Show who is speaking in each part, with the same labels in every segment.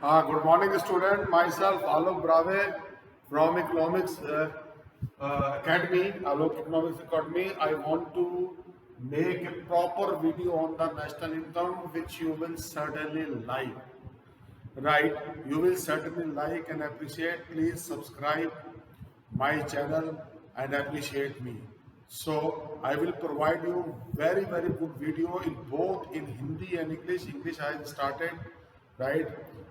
Speaker 1: Good morning, student. Myself, Alok Brave from Economics Academy, Alok Economics Academy. I want to make a proper video on the national income, which you will certainly like. Right? You will certainly like and appreciate. Please subscribe my channel and appreciate me. So I will provide you very good video in both in Hindi and English. English I have started, right?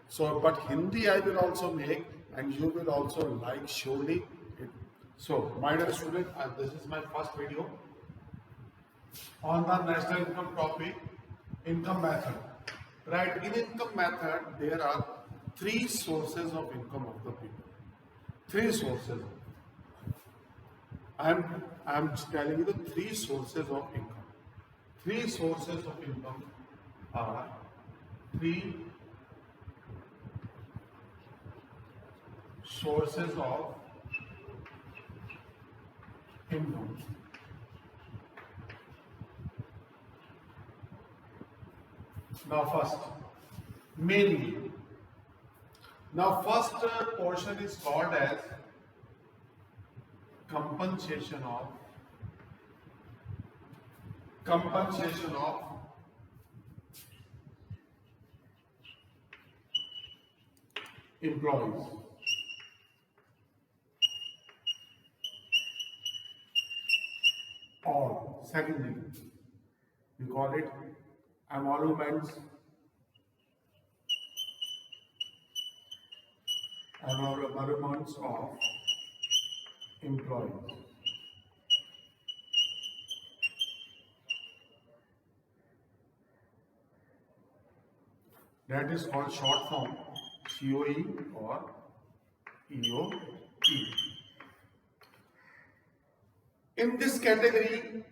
Speaker 1: So but Hindi I will also make and you will also like surely. So my dear student, this is my first video on the national income topic, income method. Right? In income method, there are three sources of income of the people. Three sources. I'm telling you the three sources of income. Three sources of income are three sources of income. Now first, mainly. Now first portion is called as compensation of employees. Or secondly, we call it emoluments of employees. That is called short form COE or EOE. In this category,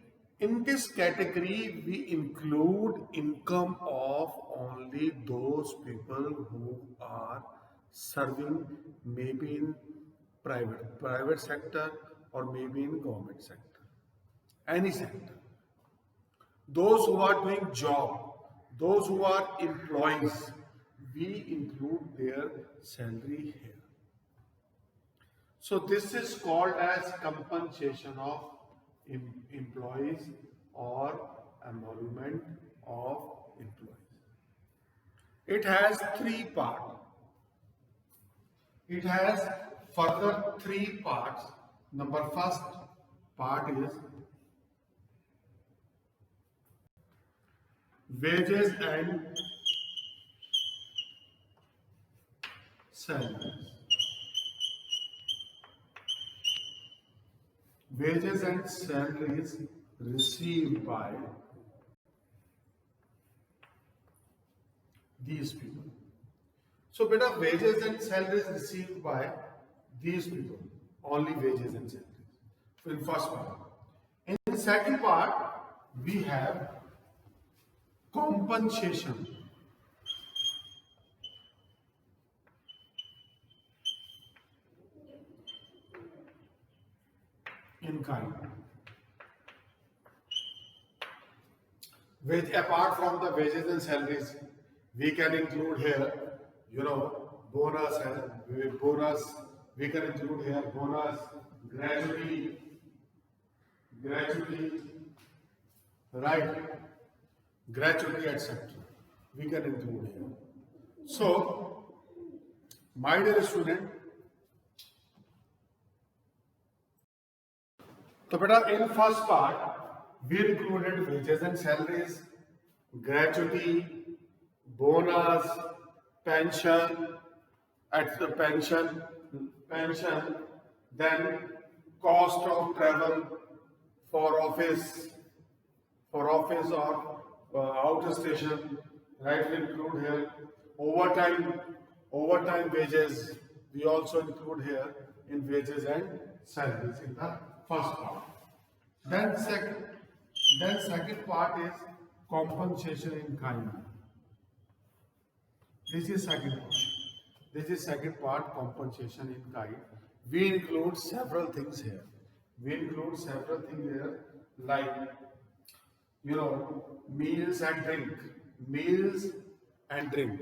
Speaker 1: we include income of only those people who are serving maybe in private sector or maybe in government sector, any sector. Those who are doing job, those who are employees, we include their salary here. So this is called as compensation of employees or emolument of employees. It has three parts. It has further three parts. First part is wages and salaries. Wages and salaries received by these people. So, beta, wages and salaries received by these people, only wages and salaries. So, in first part. In the second part, we have compensation. In kind. With apart from the wages and salaries, we can include here, bonus and bonus. We can include here bonus, gratuity, right? Gratuity, etc. We can include here. So, my dear student, so beta, in first part, we included wages and salaries, gratuity, bonus, pension, then cost of travel for office or outer station, right? We include here overtime wages. We also include here in wages and salaries in the first part. Then second part is compensation in kind. This is second part, compensation in kind. We include several things here. Like, meals and drink.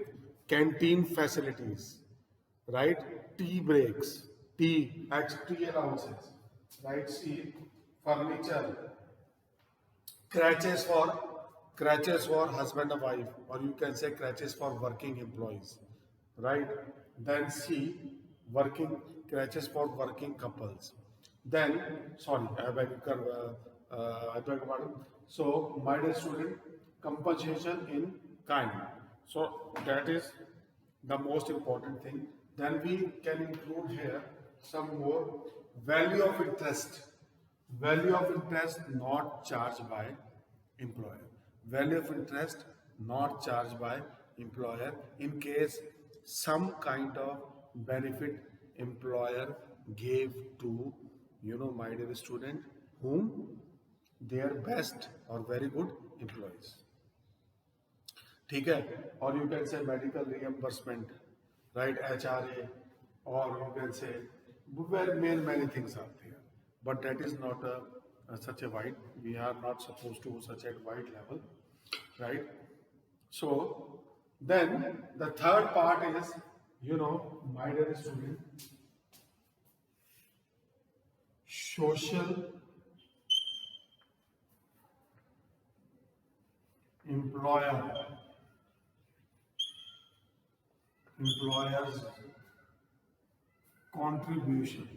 Speaker 1: canteen facilities, right? Tea breaks, tea allowances, right? See, furniture, crutches for husband and wife, or you can say crutches for working employees, right? Then C, working crutches for working couples. Then, sorry, I beg your pardon. So my dear student, compensation in kind, so that is the most important thing. Then we can include here some more. Value of interest, value of interest not charged by employer, value of interest not charged by employer in case some kind of benefit employer gave to, my dear student, whom their best or very good employees. ठीक है, और you can say medical reimbursement, right, HRA, और you can say many things are there, but that is not such a wide, we are not supposed to such a wide level, right? So then the third part is, my dear student, social employers contribution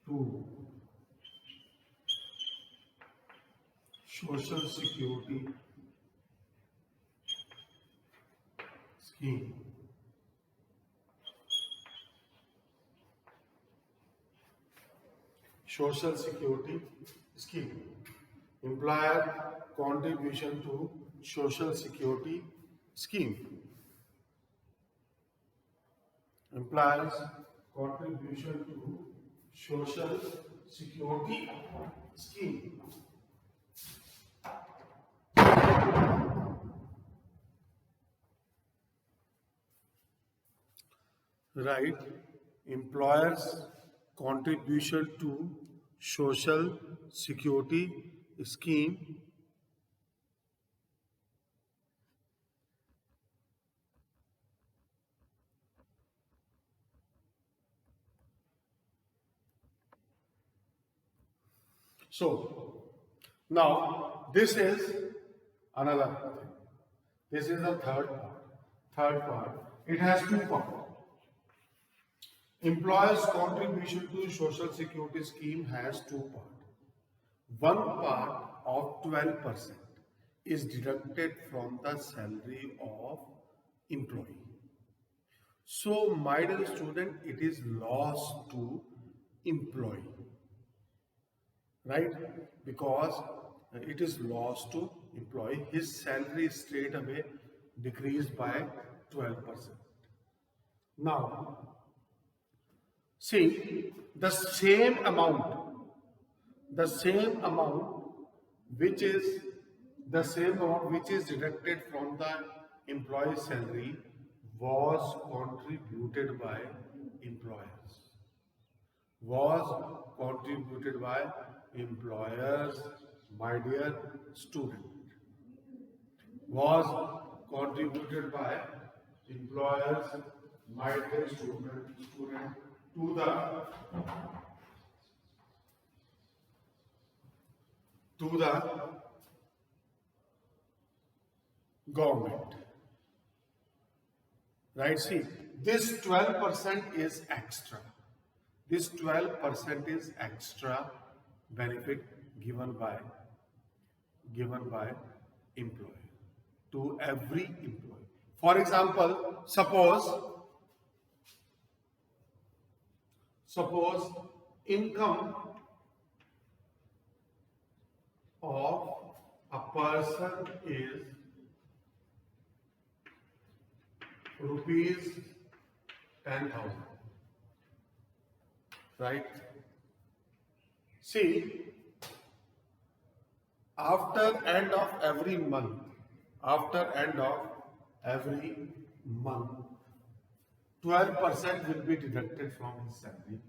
Speaker 1: to social security scheme. Social security scheme. Employer contribution to social security scheme. Employers contribution to social security scheme. Right? Employers contribution to social security scheme so now this is another thing. This is the third part. It has two parts. Employers contribution to social security scheme has two parts. One part of 12% is deducted from the salary of employee. So my dear student, it is loss to employee, right? Because it is loss to employee, his salary straight away decreased by 12%. Now see, the same amount which is deducted from the employee salary was contributed by employers. My dear student, was contributed by employers, my dear student, to the government, right? See, this 12% is extra. This 12% is extra benefit given by employer to every employee. For example, suppose income of a person is rupees 10,000, right? See, after end of every month, 12% will be deducted from his salary.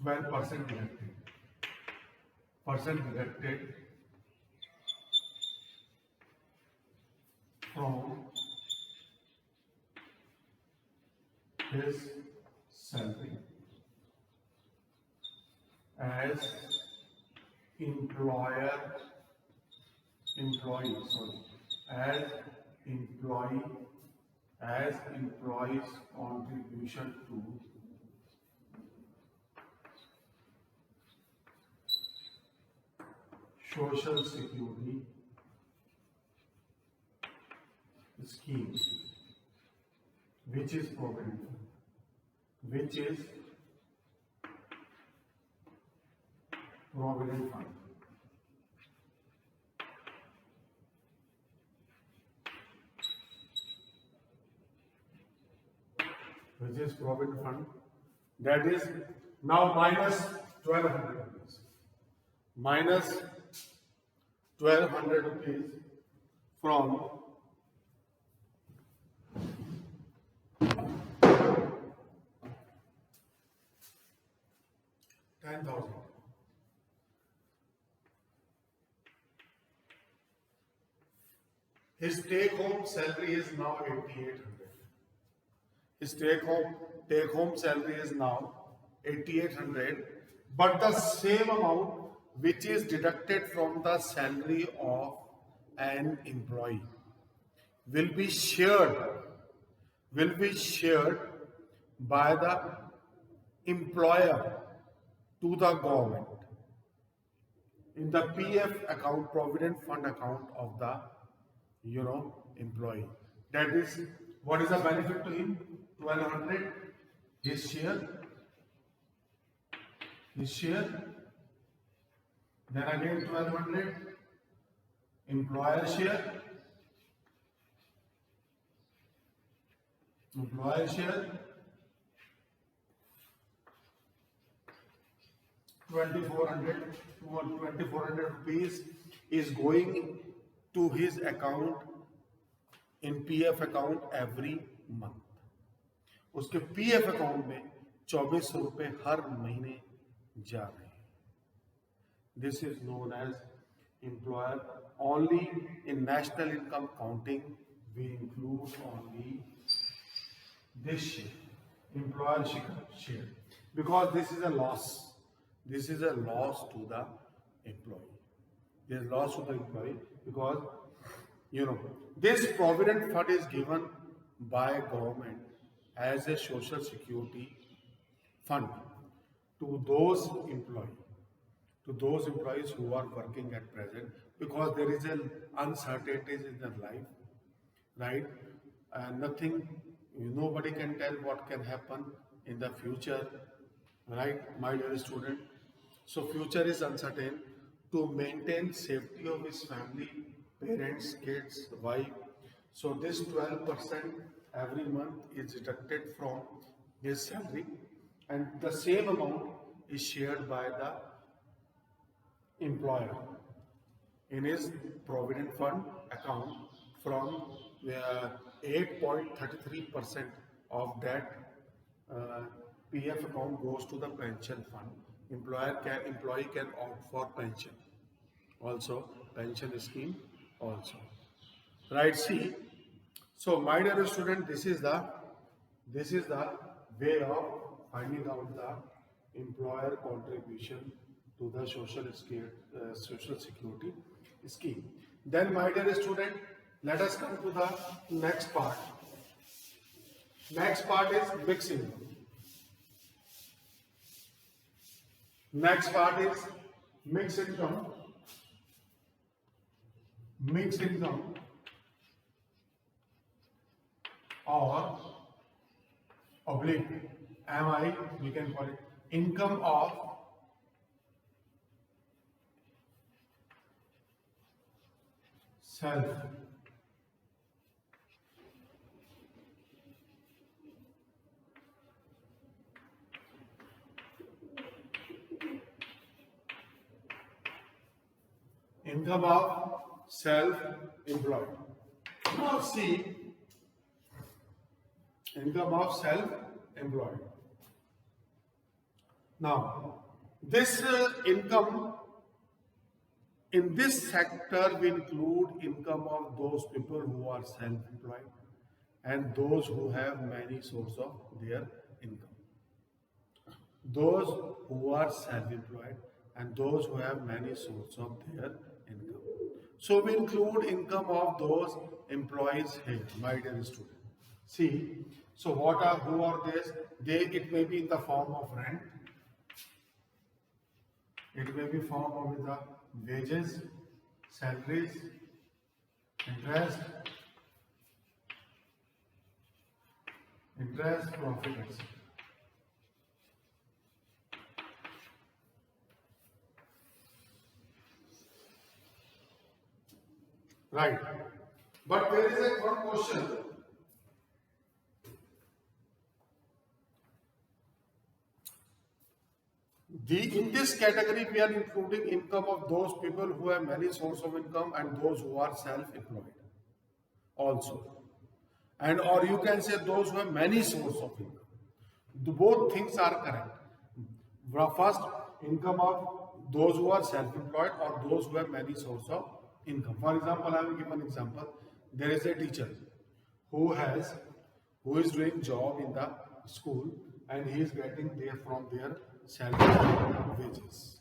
Speaker 1: 12% deducted. percent deducted from his salary as employer employee sorry as employee as employee's contribution to social security scheme, which is provident fund, which is provident fund. Which is provident fund. That is now minus 1200 rupees. Minus 1200 rupees from 10,000. His take-home salary is now 8,800. His take-home salary is now 8,800, but the same amount which is deducted from the salary of an employee will be shared by the employer to the government in the PF account, provident fund account of the employee. That is, what is the benefit to him? 1200 his share, then again 1200 employer share, 2400 rupees is going to his account in PF account every month. उसके PF account में 2400 रुपए हर महीने जा रहे हैं. This is known as employer. Only in national income counting we include only this share, employer share, because this is a loss. This is a loss to the employee. There is loss to the employee because this provident fund is given by government as a social security fund to those employees who are working at present, because there is an uncertainties in their life, right? And nobody can tell what can happen in the future, right, my dear student? So future is uncertain. To maintain safety of his family, parents, kids, wife, so this 12% every month is deducted from his salary, and the same amount is shared by the employer in his provident fund account. From 8.33% of that PF account goes to the pension fund. Employee can opt for pension also, pension scheme also, right? See, so my dear student, this is the way of finding out the employer contribution to the social security scheme. Then my dear student, let us come to the next part. Next part is mixed income. Next part is mixed income. Mixed income or oblique MI, we can call it income of self. Income of self-employed. Now see, income of self-employed. Now, this income In this sector, we include income of those people who are self-employed and those who have many sources of their income. Those who are self-employed and those who have many sources of their income. So we include income of those employees here, my dear student. See, so who are these? It may be in the form of rent. It may be form of the wages, salaries, interest, profit, etc. Right. But there is a one question. In this category, we are including income of those people who have many sources of income and those who are self-employed also. And or you can say those who have many sources of income. Both things are correct. First, income of those who are self-employed or those who have many sources of income. For example, I will give an example. There is a teacher who is doing job in the school and he is getting there from their salaries and wages.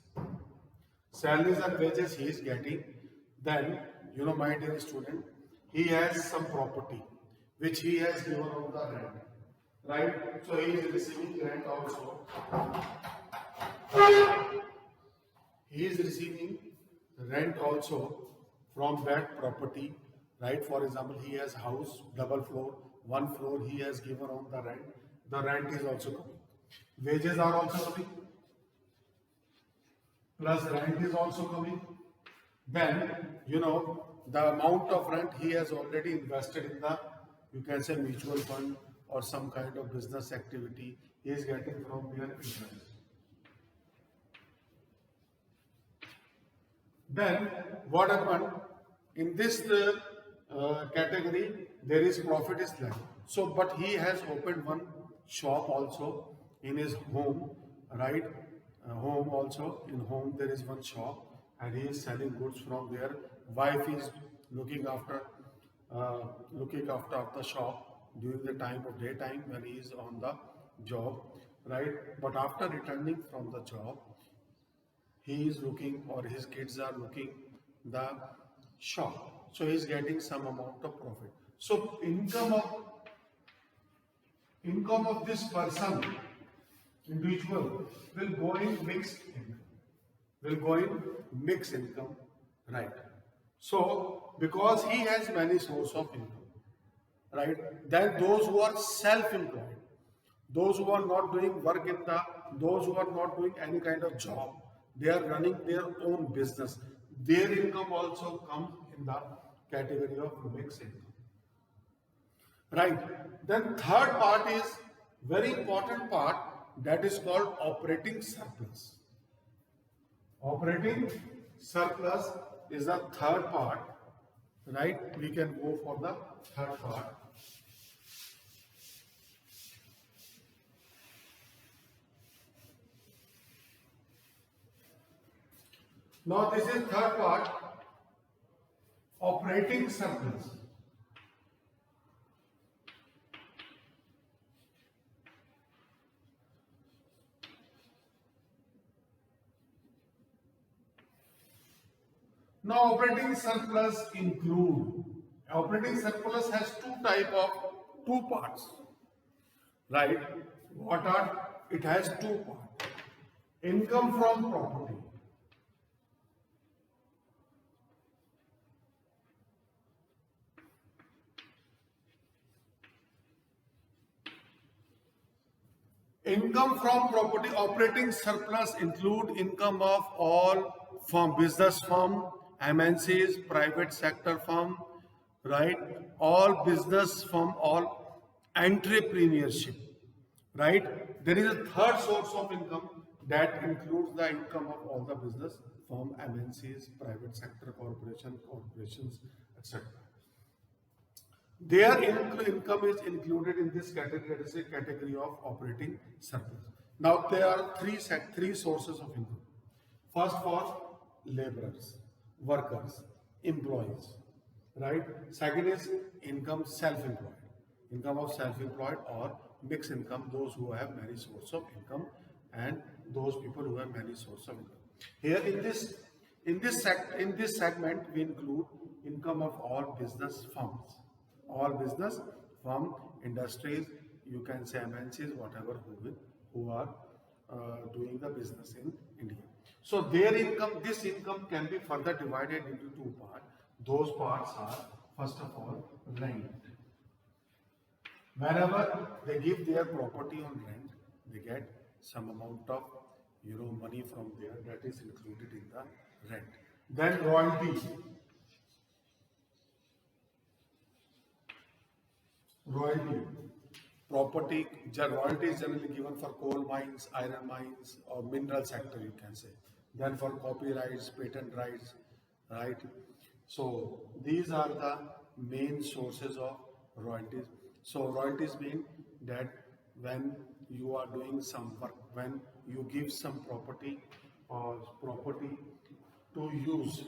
Speaker 1: Salaries and wages he is getting. Then, my dear student, he has some property which he has given on the rent. Right? So he is receiving rent also. He is receiving rent also from that property. Right? For example, he has house, double floor, one floor he has given on the rent. The rent is also coming. Wages are also coming. Plus rent is also coming. Then, the amount of rent he has already invested in the, you can say, mutual fund or some kind of business activity he is getting from their interest. Then what happened? In this category, there is profit is less. So, but he has opened one shop also in his home, right? Home also, in home there is one shop and he is selling goods from there. Wife is looking after the shop during the time of daytime when he is on the job, right? But after returning from the job, he is looking or his kids are looking the shop. So he is getting some amount of profit. So income of this person, individual, will go in mixed income. Right? So because he has many sources of income, right? Then those who are self-employed, those who are not doing work those who are not doing any kind of job, they are running their own business. Their income also comes in the category of mixed income. Right. Then third part is very important part, that is called operating surplus. Operating surplus is the third part. Right. We can go for the third part. Now this is third part, operating surplus. Now operating surplus has two parts, right? It has two parts. Income from property. Income from property, operating surplus include income of all from business firm, MNCs, private sector firm, right? All business firm, all entrepreneurship, right? There is a third source of income that includes the income of all the business firm, MNCs, private sector corporations, etc. Their income is included in this category, that is a category of operating surplus. Now there are three sources of income. First, for laborers. workers, employees, right? Second is income self-employed, income of self-employed or mixed income, those who have many sources of income and those people who have many sources of income. Here in this segment we include income of all business firms, all business firm, industries, you can say MNCs, whatever who are doing the business in India. So their income, this income can be further divided into two parts. Those parts are, first of all, rent. Whenever they give their property on rent, they get some amount of money from there that is included in the rent. Then royalty. Royalty. Property, royalty is generally given for coal mines, iron mines, or mineral sector, you can say. Then for copyrights, patent rights, right? So these are the main sources of royalties. So royalties mean that when you are doing some work, when you give some property or property to use,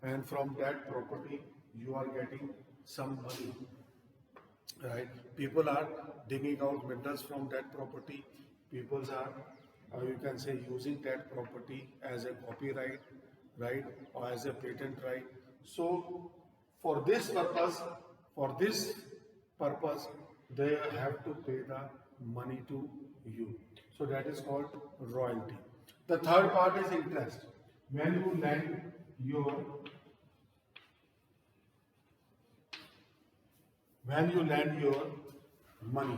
Speaker 1: and from that property you are getting some money, right? People are digging out minerals from that property. People are, you can say, using that property as a copyright, right, or as a patent right. So, for this purpose, they have to pay the money to you. So that is called royalty. The third part is interest. When you lend your when you lend your money,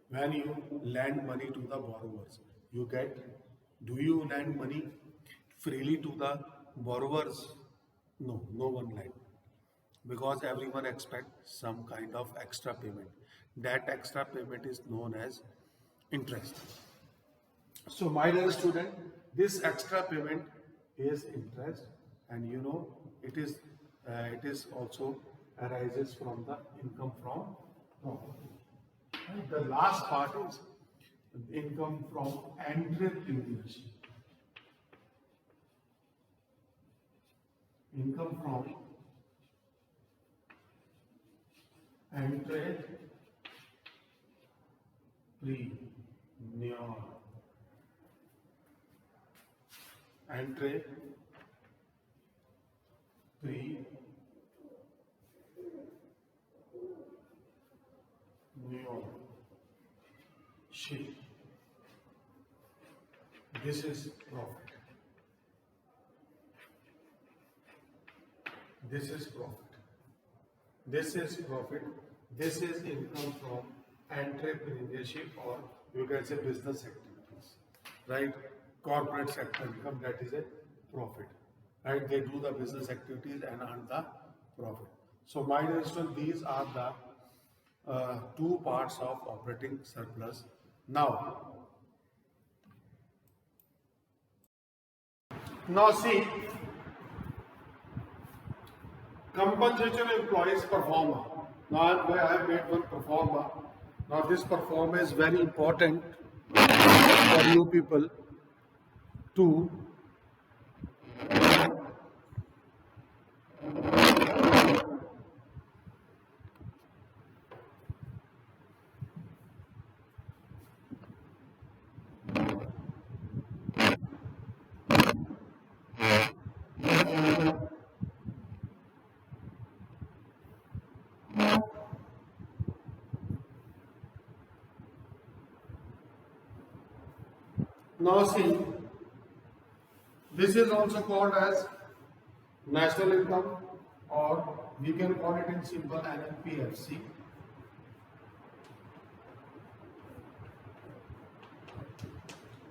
Speaker 1: when you lend money to the borrowers, you get, do you lend money freely to the borrowers? No, no one lend, because everyone expects some kind of extra payment. That extra payment is known as interest. So my dear student, this extra payment is interest, and it is also arises from the income from property. And the last part is income from entrepreneurship. Income from entrepreneurship. This is profit. This is profit. This is profit. This is income from entrepreneurship, or you can say business activities, right? Corporate sector income, that is a profit, right? They do the business activities and earn the profit. So my dear student, these are the two parts of operating surplus. Now see, compensation employees performer. Now I have made one performer. Now this performer is very important for you people to now see, this is also called as national income, or we can call it in simple NNPFC.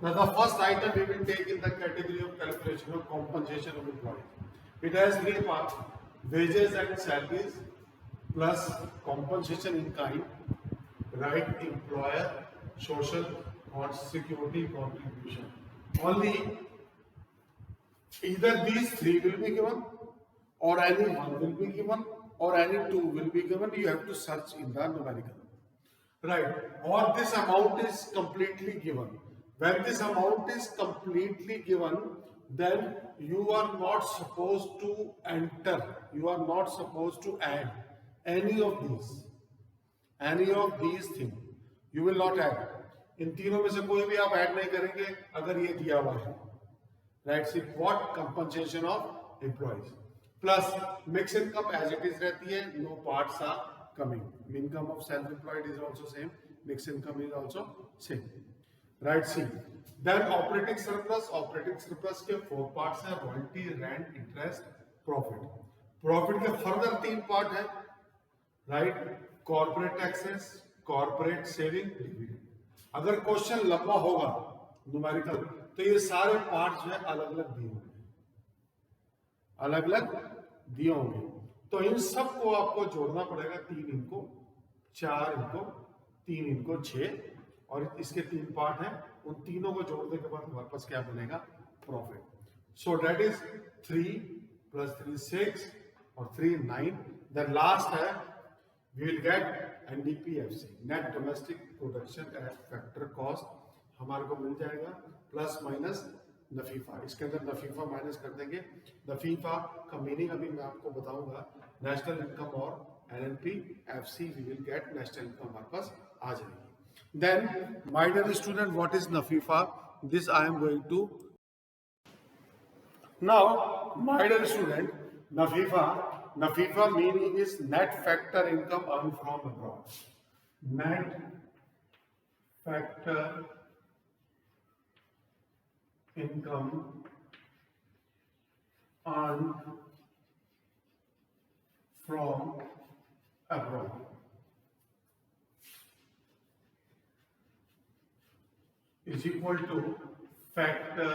Speaker 1: Now the first item we will take in the category of calculation of compensation of employees. It has three parts: wages and salaries, plus compensation in kind, right? Employer social security contribution. Only either these three will be given, or any one will be given, or any two will be given. You have to search in the numerical, right? Or this amount is completely given. When this amount is completely given, then you are not supposed to enter, you are not supposed to add any of these things. You will not add. इन तीनों में से कोई भी आप add नहीं करेंगे अगर ये दिया हुआ है. Right? See what compensation of employees plus mixed income as it is रहती है, no parts are coming. Income of self-employed is also same. Mixed income is also same. Right? See. Then operating surplus. Operating surplus के 4 parts हैं: royalty, rent, interest, profit. Profit के further 3 part है. Right? Corporate taxes, corporate saving, dividend. अगर question लंबा होगा numerical तो ये सारे पार्ट जो है अलग अलग दिए होंगे, अलग अलग दिए होंगे. तो इन सब को आपको जोड़ना पड़ेगा. 3 इनको, 4 इनको, 3 इनको, 6 और इसके 3 पार्ट हैं. उन तीनों को जोड़ने के बाद हमारे पास क्या बनेगा? प्रॉफिट. सो डेट इज 3 + 3 6 और 3 9. द लास्ट है we will get NDPFC, net domestic production at factor cost. हमारे को मिल जाएगा प्लस माइनस नफीफा. इसके अंदर नफीफा माइनस कर देंगे. नफीफा का मीनिंग अभी मैं आपको बताऊंगा. नेशनल इनकम और NNPFC we will get national income हमारे पास आ जाएगी. Then my dear student, what is नफीफा? This I am going to now. My dear student, Nafifa meaning is net factor income earned from abroad. Net factor income earned from abroad. Is equal to factor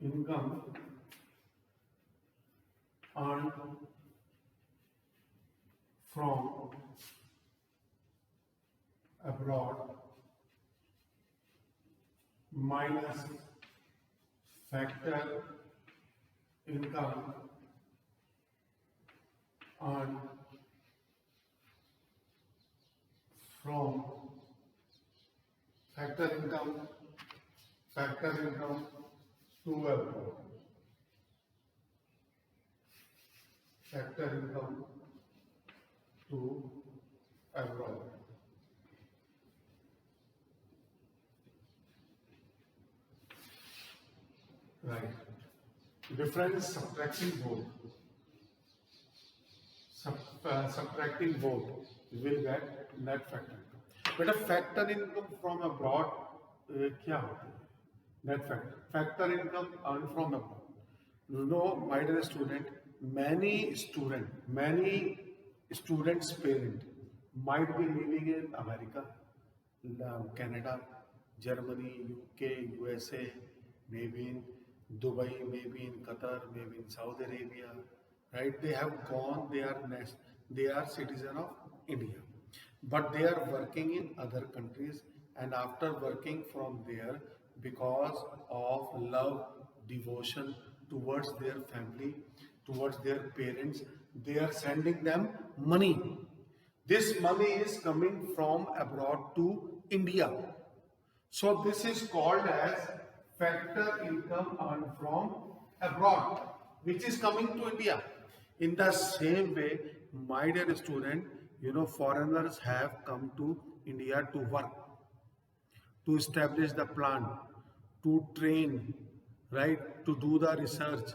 Speaker 1: income earned from abroad minus factor income earned from factor income to abroad. Factor income to abroad. Right. Difference subtracting both. Subtracting both, you will get net factor income. But a factor income from abroad क्या होता है? Net factor. Factor income earned from abroad. You know, my dear student, many students parent might be living in America, Canada, Germany, UK, USA, maybe in Dubai, maybe in Qatar, maybe in Saudi Arabia. Right? They have gone. They are citizen of India, but they are working in other countries. And after working from there, because of love, devotion towards their family, towards their parents, they are sending them money. This money is coming from abroad to India. So this is called as factor income earned from abroad, which is coming to India. In the same way, my dear student, you know, foreigners have come to India to work, to establish the plant, to train, right, to do the research.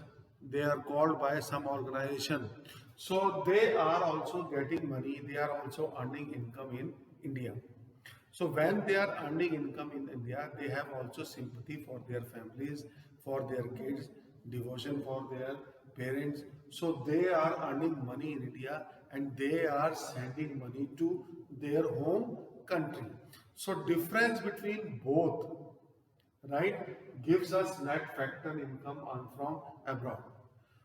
Speaker 1: They are called by some organization. So they are also getting money. They are also earning income in India. So when they are earning income in India, they have also sympathy for their families, for their kids, devotion for their parents. So they are earning money in India and they are sending money to their home country. So difference between both, right, gives us net factor income earned from abroad.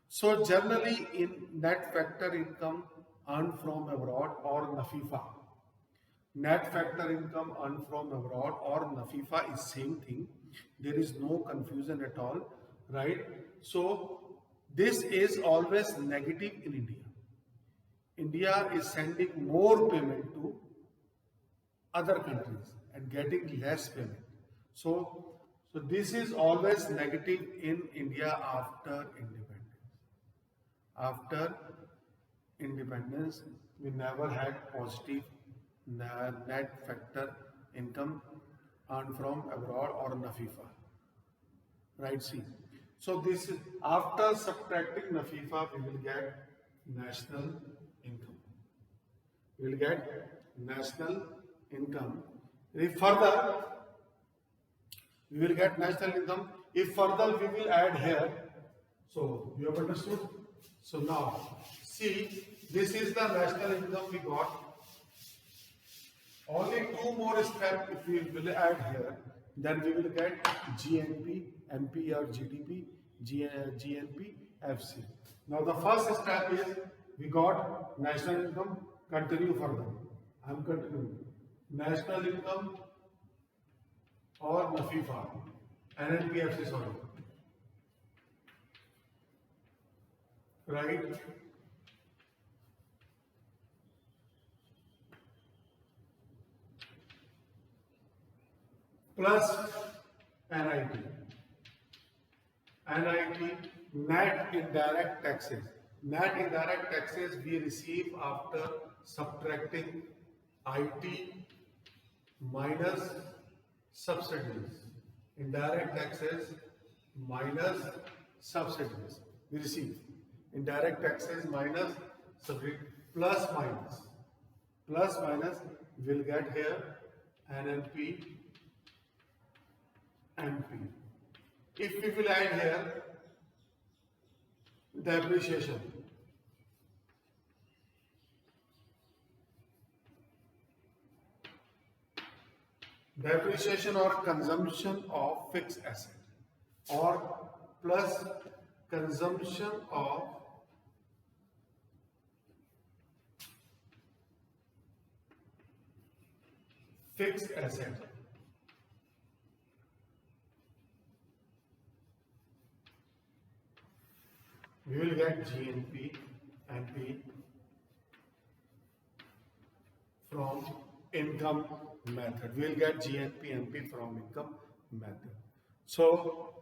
Speaker 1: So generally in net factor income earned from abroad or NAFIFA, net factor income earned from abroad or NAFIFA is same thing. There is no confusion at all, right? So this is always negative in India. India is sending more payment to other countries and getting less payment. So So this is always negative in India after independence. After independence, we never had positive net factor income earned from abroad or NAFIFA. Right, see. So this is after subtracting NAFIFA, we will get national income. We will get national income. If further, we will get national income. If further we will add here, so you have understood? So now, see, this is the national income we got. Only two more steps if we will add here, then we will get GNP, MP or GDP, GNP, FC. Now the first step is we got national income, continue further. I am continuing. National income or NAFIFA, NNPFC, sorry. Right? Plus NIT. NIT, net indirect taxes. Net indirect taxes we receive after subtracting IT minus subsidies. Indirect taxes minus subsidies we receive. Indirect taxes minus subsidies plus minus. Plus minus we'll get here NNP, MP. If we will add here depreciation, depreciation or consumption of fixed asset, or plus consumption of fixed asset. We will get GNP, NP from income method. We will get GNP, NP from income method. So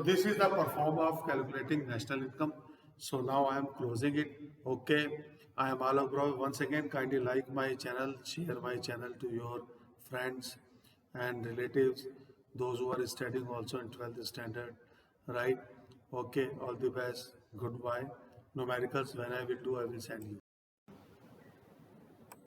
Speaker 1: this is the perform of calculating national income. So now I am closing it. Okay, I am Alok Rao. Once again, kindly like my channel, share my channel to your friends and relatives, those who are studying also in 12th standard, right? Okay, all the best. Goodbye. Numericals, when I will do, I will send you.